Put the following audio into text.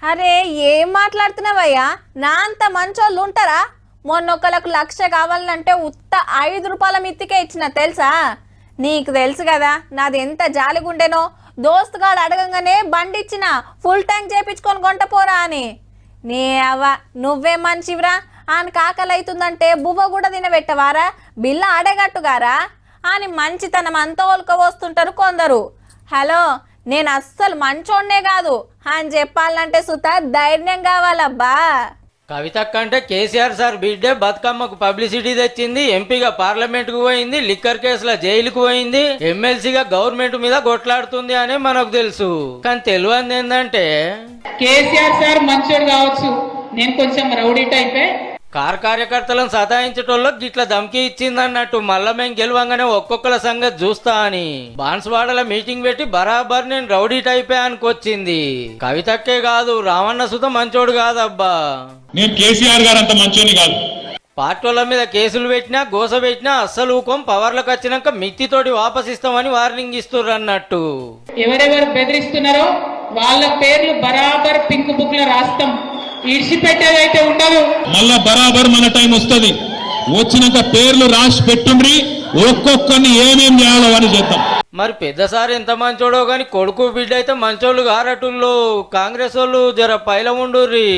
అరే ఏం మాట్లాడుతున్నావయ్యా? నా అంత మంచోళ్ళు ఉంటారా? మొన్నొక్కలకు 1,00,000 కావాలంటే ఉత్త 5 రూపాయల మిత్తికే ఇచ్చిన తెలుసా? నీకు తెలుసు కదా నాది ఎంత జాలిగుండెనో. దోస్తుగాడు అడగంగానే బండి ఇచ్చిన ఫుల్ ట్యాంక్ చేపించుకొని కొంటపోరా అని. నీ అవ్వ నువ్వే మంచివిరా. ఆయన కాకలి అవుతుందంటే బువ్వ కూడా తినబెట్టవారా? బిల్ల ఆడేగట్టుగారా అని మంచితనం అంతా ఒలుకవస్తుంటారు కొందరు. హలో, నేను అస్సలు మంచోడ్నే కాదు అని చెప్పాలంటే సుత ధైర్యం కావాలబ్బా. కవితక్క అంటే కేసీఆర్ సార్ బిడ్డే బతుకమ్మకు పబ్లిసిటీ తెచ్చింది, ఎంపీగా పార్లమెంట్కు పోయింది, లిక్కర్ కేసులో జైలుకు పోయింది, ఎమ్మెల్సీగా గవర్నమెంట్ మీద కొట్లాడుతుంది అని మనకు తెలుసు. కానీ తెలియంది ఏంటంటే కేసీఆర్ సార్ మంచోడు కావచ్చు, నేను కొంచెం రౌడీ టైపే. కార్యకర్తలను సతాయించటోళ్ళకి గిట్ల ధమ్కి ఇచ్చిందన్నట్టు మళ్ళా మేము గెలవంగానే ఒక్కొక్కల సంగతి చూస్తా అని బాన్స్వాడల మీటింగ్ పెట్టి బరాబర్ నేను రౌడీ టైపే అనుకొచ్చింది. కవితక్కే కాదు, రావణ సుత మంచోడు కాదబ్బా. నేను కేసీఆర్ గారు అంత మంచోని కాదు. పార్టీల మీద కేసులు పెట్టినా గోస పెట్టినా అస్సలు ఊకం, పవర్లకు వచ్చినాక మిత్తితోటి వాపసిస్తామని వార్నింగ్ ఇస్తుర్రు అన్నట్టు. ఎవరెవరు బెదిరిస్తున్నారో వాళ్ళ పేర్లు బరాబర్ పింక్ బుక్ లో రాస్తాం, ఇడిచిపెట్టేదైతే ఉండదు. మళ్ళా బరాబర్ మన టైం వస్తుంది, వచ్చినాక పేర్లు రాసి పెట్టుండ్రి, ఒక్కొక్కరిని ఏమేం చేయాలో అని చేద్దాం. మరి పెద్దసారి ఎంత మంచోడో గాని కొడుకు బిడ్డ అయితే మంచోళ్ళు గారటుల్లో. కాంగ్రెస్ వాళ్ళు జర పైల ఉండుర్రి.